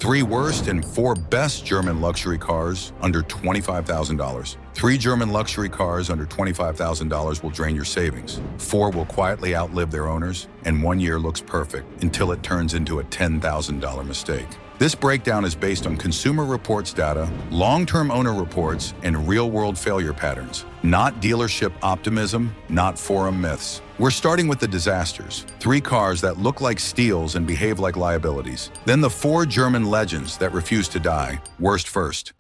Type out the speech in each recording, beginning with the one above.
3 worst and 4 best German luxury cars under $25,000. 3 German luxury cars under $25,000 will drain your savings. 4 will quietly outlive their owners, and 1 year looks perfect until it turns into a $10,000 mistake. This breakdown is based on Consumer Reports data, long-term owner reports, and real-world failure patterns, not dealership optimism, not forum myths. We're starting with the disasters, 3 cars that look like steals and behave like liabilities. Then the 4 German legends that refuse to die, worst first.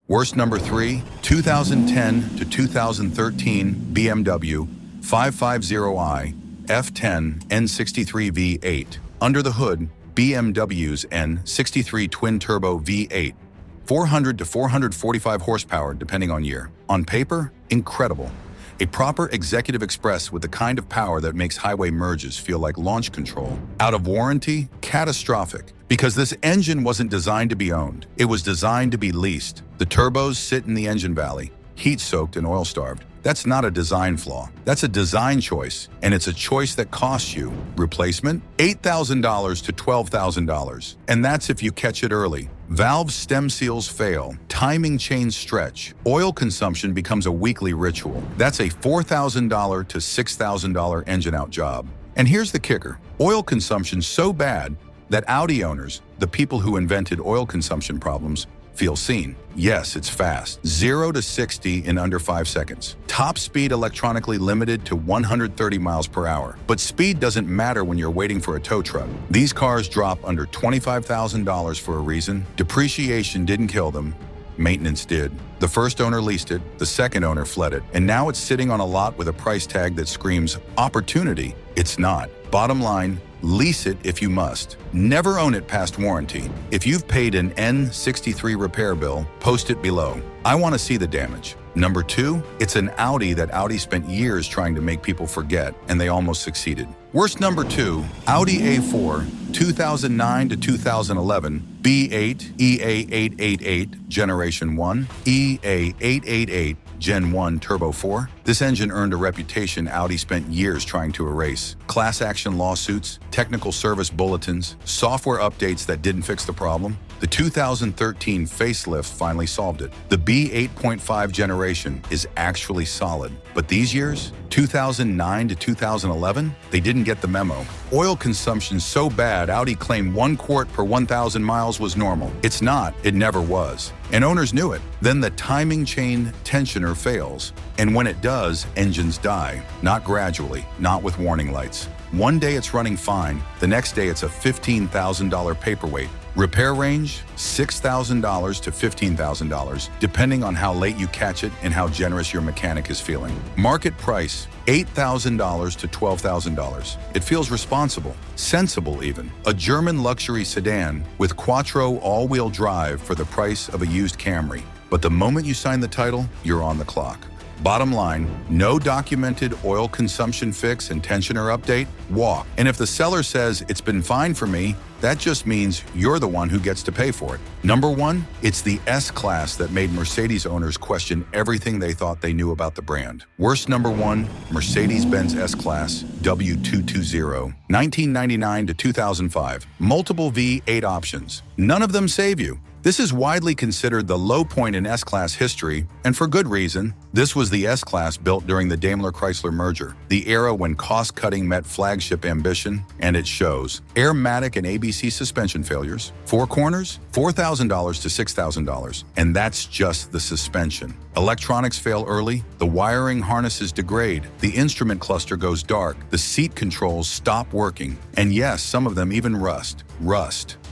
Worst number 3, 2010 to 2013 BMW 550i F10 N63 V8. Under the hood, BMW's N63 twin-turbo V8, 400 to 445 horsepower depending on year. On paper, incredible. A proper executive express with the kind of power that makes highway merges feel like launch control. Out of warranty, catastrophic. Because this engine wasn't designed to be owned. It was designed to be leased. The turbos sit in the engine valley, heat-soaked and oil-starved. That's not a design flaw. That's a design choice, and it's a choice that costs you. Replacement? $8,000 to $12,000. And that's if you catch it early. Valve stem seals fail. Timing chains stretch. Oil consumption becomes a weekly ritual. That's a $4,000 to $6,000 engine-out job. And here's the kicker. Oil consumption's so bad that Audi owners, the people who invented oil consumption problems, feel seen. Yes, it's fast. 0 to 60 in under 5 seconds. Top speed electronically limited to 130 miles per hour. But speed doesn't matter when you're waiting for a tow truck. These cars drop under $25,000 for a reason. Depreciation didn't kill them. Maintenance did. The first owner leased it, the second owner fled it, and now it's sitting on a lot with a price tag that screams opportunity. It's not. Bottom line, lease it if you must. Never own it past warranty. If you've paid an N63 repair bill, post it below. I want to see the damage. Number 2, it's an Audi that Audi spent years trying to make people forget, and they almost succeeded. Worst number 2, Audi A4, 2009 to 2011, B8, EA888, Generation 1, EA888, Gen 1 Turbo 4. This engine earned a reputation Audi spent years trying to erase. Class action lawsuits, technical service bulletins, software updates that didn't fix the problem. The 2013 facelift finally solved it. The B8.5 generation is actually solid. But these years, 2009 to 2011, they didn't get the memo. Oil consumption so bad Audi claimed 1 quart per 1,000 miles was normal. It's not, it never was. And owners knew it. Then the timing chain tensioner fails. And when it does, engines die. Not gradually, not with warning lights. One day it's running fine, the next day it's a $15,000 paperweight. Repair range, $6,000 to $15,000, depending on how late you catch it and how generous your mechanic is feeling. Market price, $8,000 to $12,000. It feels responsible, sensible even. A German luxury sedan with quattro all-wheel drive for the price of a used Camry. But the moment you sign the title, you're on the clock. Bottom line, no documented oil consumption fix and tensioner update, walk. And if the seller says it's been fine for me, that just means you're the one who gets to pay for it. Number 1, it's the S-Class that made Mercedes owners question everything they thought they knew about the brand. Worst number 1, Mercedes-Benz S-Class W220, 1999 to 2005. Multiple V8 options. None of them save you. This is widely considered the low point in S-Class history, and for good reason. This was the S-Class built during the Daimler-Chrysler merger, the era when cost-cutting met flagship ambition, and it shows. Airmatic and ABC suspension failures, 4 corners, $4,000 to $6,000, and that's just the suspension. Electronics fail early, the wiring harnesses degrade, the instrument cluster goes dark, the seat controls stop working, and yes, some of them even rust.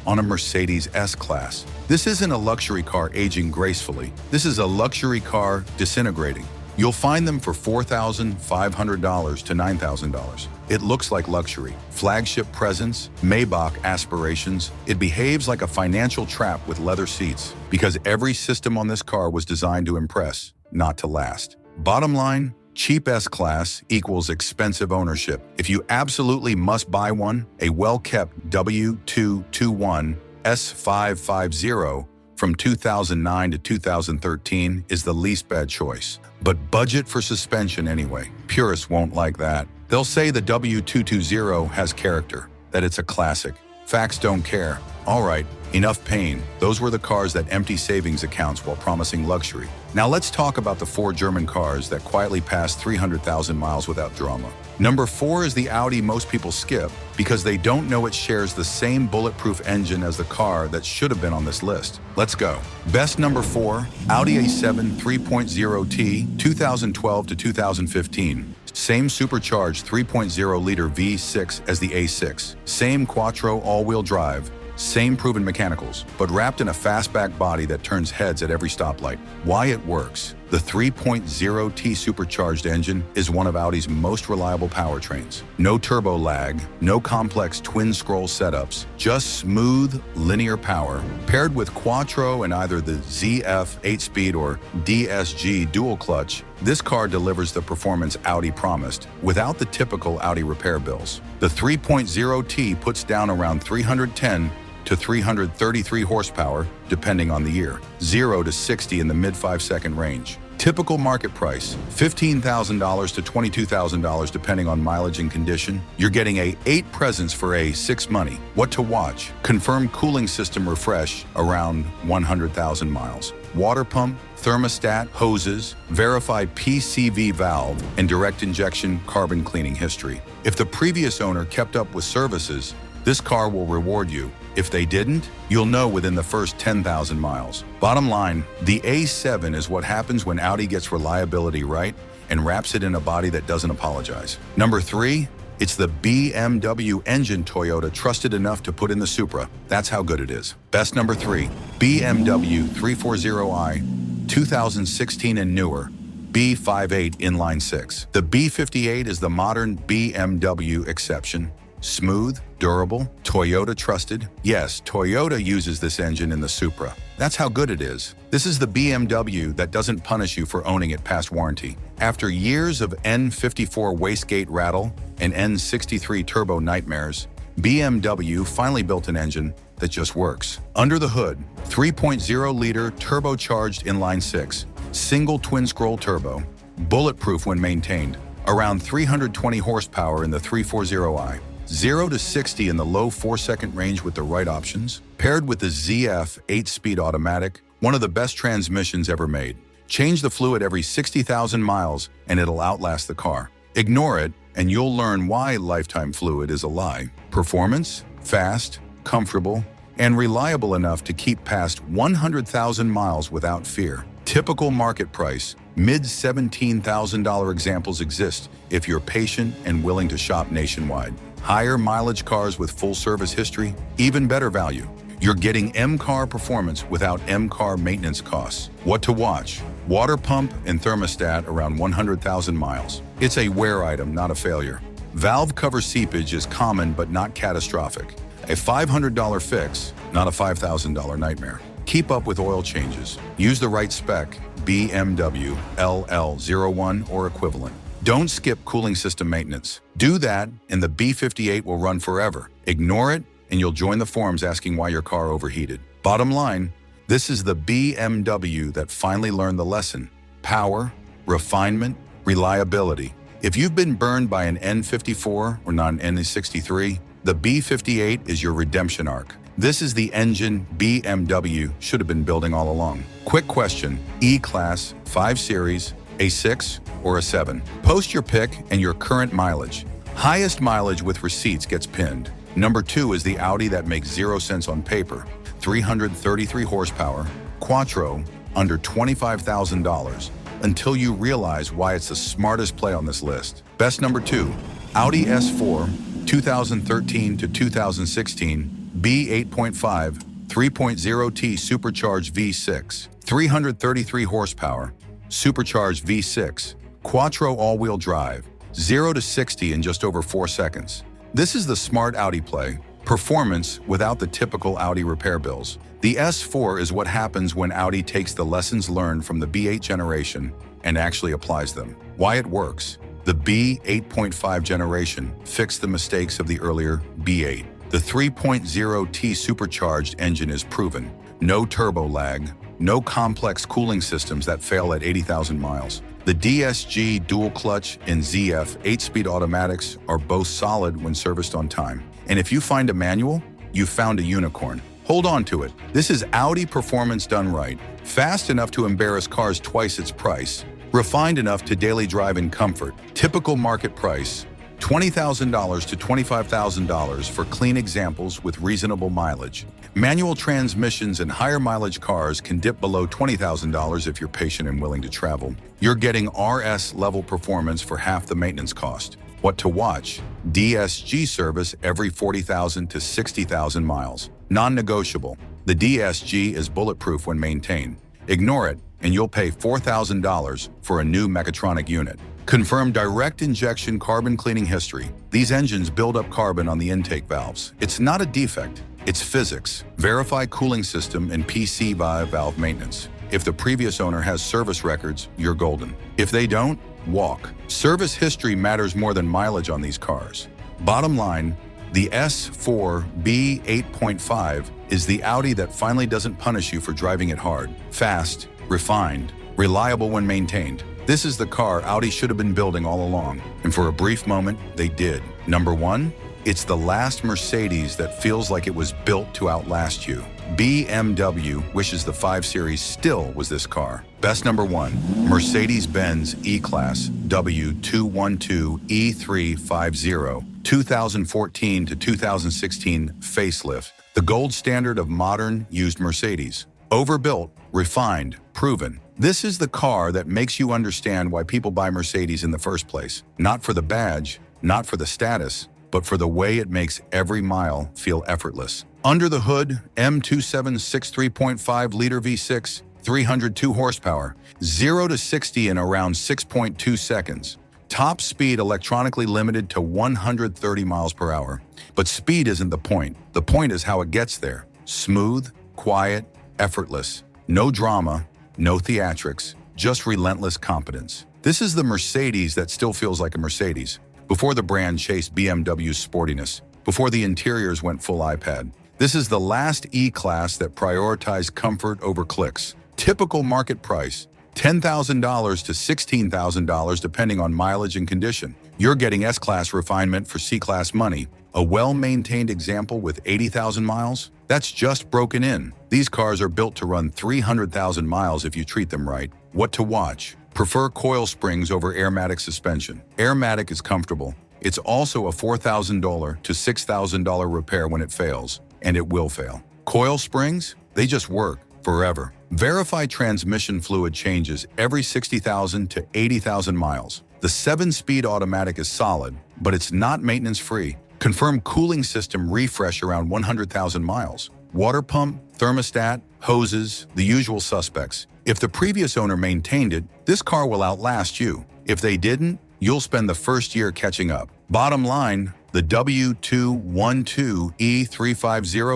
On a Mercedes S-Class. This isn't a luxury car aging gracefully. This is a luxury car disintegrating. You'll find them for $4,500 to $9,000. It looks like luxury. Flagship presence, Maybach aspirations. It behaves like a financial trap with leather seats because every system on this car was designed to impress, not to last. Bottom line, cheap S-Class equals expensive ownership. If you absolutely must buy one, a well-kept W221 S550 from 2009 to 2013 is the least bad choice. But budget for suspension anyway. Purists won't like that. They'll say the W220 has character, that it's a classic. Facts don't care. All right, enough pain. Those were the cars that empty savings accounts while promising luxury. Now let's talk about the 4 German cars that quietly passed 300,000 miles without drama. Number 4 is the Audi most people skip because they don't know it shares the same bulletproof engine as the car that should have been on this list. Let's go. Best number 4, Audi A7 3.0T 2012 to 2015. Same supercharged 3.0-liter V6 as the A6. Same quattro all-wheel drive. Same proven mechanicals, but wrapped in a fastback body that turns heads at every stoplight. Why it works? The 3.0T supercharged engine is one of Audi's most reliable powertrains. No turbo lag, no complex twin-scroll setups, just smooth, linear power. Paired with quattro and either the ZF 8-speed or DSG dual clutch, this car delivers the performance Audi promised without the typical Audi repair bills. The 3.0T puts down around 310 to 333 horsepower, depending on the year. 0 to 60 in the mid 5-second range. Typical market price, $15,000 to $22,000 depending on mileage and condition. You're getting a 8 presents for a 6 money. What to watch? Confirmed cooling system refresh around 100,000 miles. Water pump, thermostat, hoses, verified PCV valve, and direct injection carbon cleaning history. If the previous owner kept up with services, this car will reward you. If they didn't, you'll know within the first 10,000 miles. Bottom line, the A7 is what happens when Audi gets reliability right and wraps it in a body that doesn't apologize. Number 3, it's the BMW engine Toyota trusted enough to put in the Supra. That's how good it is. Best number 3, BMW 340i, 2016 and newer, B58 inline 6. The B58 is the modern BMW exception. Smooth, durable, Toyota trusted. Yes, Toyota uses this engine in the Supra. That's how good it is. This is the BMW that doesn't punish you for owning it past warranty. After years of N54 wastegate rattle and N63 turbo nightmares, BMW finally built an engine that just works. Under the hood, 3.0-liter turbocharged inline 6, single twin-scroll turbo, bulletproof when maintained, around 320 horsepower in the 340i. 0 to 60 in the low 4-second range with the right options, paired with the ZF 8-speed automatic, one of the best transmissions ever made. Change the fluid every 60,000 miles and it'll outlast the car. Ignore it and you'll learn why lifetime fluid is a lie. Performance, fast, comfortable, and reliable enough to keep past 100,000 miles without fear. Typical market price, mid-$17,000 examples exist if you're patient and willing to shop nationwide. Higher mileage cars with full service history, even better value. You're getting M-Car performance without M-Car maintenance costs. What to watch? Water pump and thermostat around 100,000 miles. It's a wear item, not a failure. Valve cover seepage is common but not catastrophic. A $500 fix, not a $5,000 nightmare. Keep up with oil changes. Use the right spec, BMW LL01 or equivalent. Don't skip cooling system maintenance. Do that and the B58 will run forever. Ignore it and you'll join the forums asking why your car overheated. Bottom line, this is the BMW that finally learned the lesson. Power, refinement, reliability. If you've been burned by an N54 or not an N63, the B58 is your redemption arc. This is the engine BMW should have been building all along. Quick question, E-Class, 5 Series, A6 or a 7? Post your pick and your current mileage. Highest mileage with receipts gets pinned. Number 2 is the Audi that makes 0 cents on paper, 333 horsepower, quattro, under $25,000, until you realize why it's the smartest play on this list. Best number 2, Audi S4, 2013 to 2016, B8.5, 3.0T supercharged V6, 333 horsepower, supercharged V6, quattro all-wheel drive, 0 to 60 in just over 4 seconds. This is the smart Audi play, performance without the typical Audi repair bills. The S4 is what happens when Audi takes the lessons learned from the B8 generation and actually applies them. Why it works. The B8.5 generation fixed the mistakes of the earlier B8. The 3.0T supercharged engine is proven. No turbo lag, no complex cooling systems that fail at 80,000 miles. The DSG dual clutch and ZF 8-speed automatics are both solid when serviced on time. And if you find a manual, you've found a unicorn. Hold on to it. This is Audi performance done right. Fast enough to embarrass cars twice its price. Refined enough to daily drive in comfort. Typical market price, $20,000 to $25,000 for clean examples with reasonable mileage. Manual transmissions and higher mileage cars can dip below $20,000 if you're patient and willing to travel. You're getting RS-level performance for half the maintenance cost. What to watch? DSG service every 40,000 to 60,000 miles. Non-negotiable. The DSG is bulletproof when maintained. Ignore it, and you'll pay $4,000 for a new mechatronic unit. Confirm direct injection carbon cleaning history. These engines build up carbon on the intake valves. It's not a defect, it's physics. Verify cooling system and PC via valve maintenance. If the previous owner has service records, you're golden. If they don't, walk. Service history matters more than mileage on these cars. Bottom line, the S4 B8.5 is the Audi that finally doesn't punish you for driving it hard, fast, refined, reliable when maintained. This is the car Audi should have been building all along, and for a brief moment, they did. Number one, it's the last Mercedes that feels like it was built to outlast you. BMW wishes the 5 Series still was this car. Best number one, Mercedes-Benz E-Class W212 E350, 2014 to 2016 facelift, the gold standard of modern used Mercedes. Overbuilt, refined, proven. This is the car that makes you understand why people buy Mercedes in the first place. Not for the badge, not for the status, but for the way it makes every mile feel effortless. Under the hood, M2763 3.5-liter V6, 302 horsepower, 0 to 60 in around 6.2 seconds. Top speed electronically limited to 130 miles per hour. But speed isn't the point. The point is how it gets there. Smooth, quiet, effortless. No drama, no theatrics, just relentless competence. This is the Mercedes that still feels like a Mercedes. Before the brand chased BMW's sportiness, before the interiors went full iPad. This is the last E-Class that prioritized comfort over clicks. Typical market price, $10,000 to $16,000 depending on mileage and condition. You're getting S-Class refinement for C-Class money. A well-maintained example with 80,000 miles? That's just broken in. These cars are built to run 300,000 miles if you treat them right. What to watch? Prefer coil springs over Airmatic suspension. Airmatic is comfortable. It's also a $4,000 to $6,000 repair when it fails, and it will fail. Coil springs? They just work forever. Verify transmission fluid changes every 60,000 to 80,000 miles. The 7-speed automatic is solid, but it's not maintenance-free. Confirm cooling system refresh around 100,000 miles. Water pump, thermostat, hoses, the usual suspects. If the previous owner maintained it, this car will outlast you. If they didn't, you'll spend the first year catching up. Bottom line, the W212 E350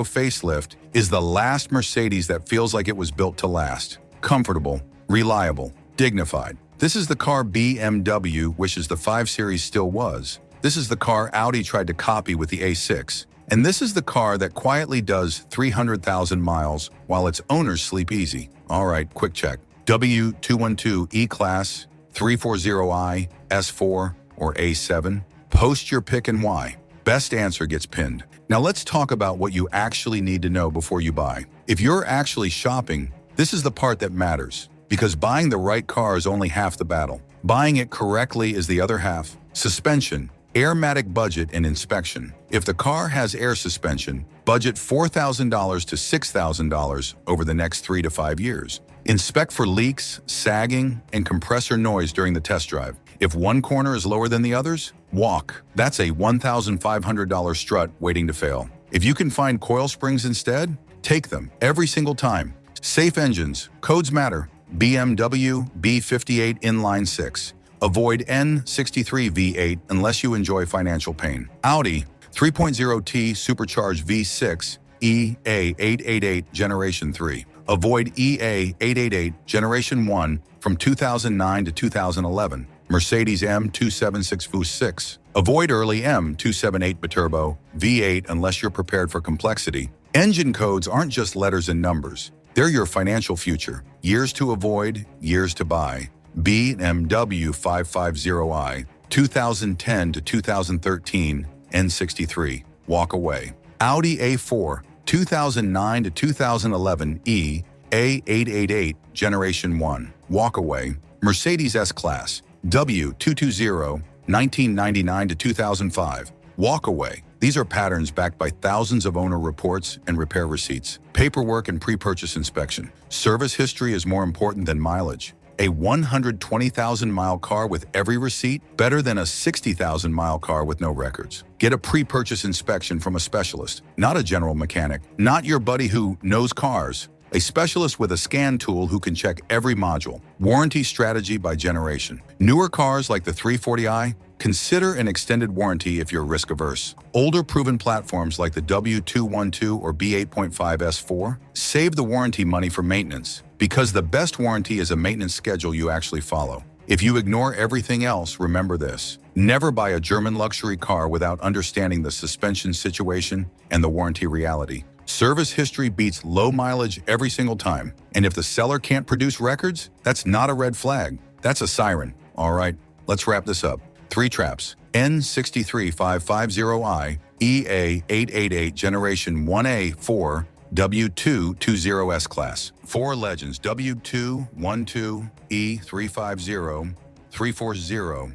facelift is the last Mercedes that feels like it was built to last. Comfortable, reliable, dignified. This is the car BMW wishes the 5 Series still was. This is the car Audi tried to copy with the A6. And this is the car that quietly does 300,000 miles while its owners sleep easy. All right, quick check. W212 E-Class, 340i, S4, or A7? Post your pick and why. Best answer gets pinned. Now let's talk about what you actually need to know before you buy. If you're actually shopping, this is the part that matters. Because buying the right car is only half the battle. Buying it correctly is the other half. Suspension, Airmatic budget and inspection. If the car has air suspension, budget $4,000 to $6,000 over the next 3 to 5 years. Inspect for leaks, sagging, and compressor noise during the test drive. If one corner is lower than the others, walk. That's a $1,500 strut waiting to fail. If you can find coil springs instead, take them every single time. Safe engines, codes matter. BMW B58 inline 6. Avoid N63 V8 unless you enjoy financial pain. Audi 3.0T supercharged V6 EA888 Generation 3. Avoid EA888 Generation 1 from 2009 to 2011. Mercedes M276 V6. Avoid early M278 Biturbo V8 unless you're prepared for complexity. Engine codes aren't just letters and numbers. They're your financial future. Years to avoid, years to buy. BMW 550i, 2010 to 2013, N63. Walk away. Audi A4, 2009 to 2011 E, A888, Generation 1, walkaway. Mercedes S-Class, W220, 1999 to 2005, walkaway. These are patterns backed by thousands of owner reports and repair receipts. Paperwork and pre-purchase inspection. Service history is more important than mileage. A 120,000-mile car with every receipt, better than a 60,000-mile car with no records. Get a pre-purchase inspection from a specialist, not a general mechanic, not your buddy who knows cars. A specialist with a scan tool who can check every module. Warranty strategy by generation. Newer cars like the 340i, consider an extended warranty if you're risk-averse. Older proven platforms like the W212 or B8.5 S4, save the warranty money for maintenance, because the best warranty is a maintenance schedule you actually follow. If you ignore everything else, remember this. Never buy a German luxury car without understanding the suspension situation and the warranty reality. Service history beats low mileage every single time. And if the seller can't produce records, that's not a red flag. That's a siren. All right, let's wrap this up. 3 traps. N63550i, EA888 Generation 1A4, W220 S-Class. 4 Legends, W212, E350, 340,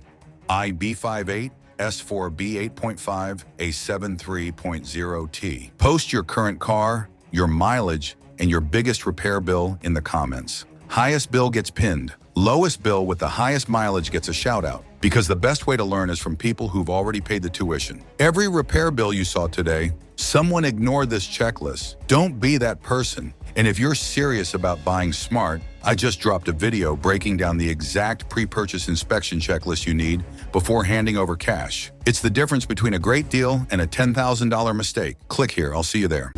IB58, S4 B8.5, A73.0T. Post your current car, your mileage, and your biggest repair bill in the comments. Highest bill gets pinned. Lowest bill with the highest mileage gets a shout out, because the best way to learn is from people who've already paid the tuition. Every repair bill you saw today, someone ignored this checklist. Don't be that person. And if you're serious about buying smart, I just dropped a video breaking down the exact pre-purchase inspection checklist you need before handing over cash. It's the difference between a great deal and a $10,000 mistake. Click here, I'll see you there.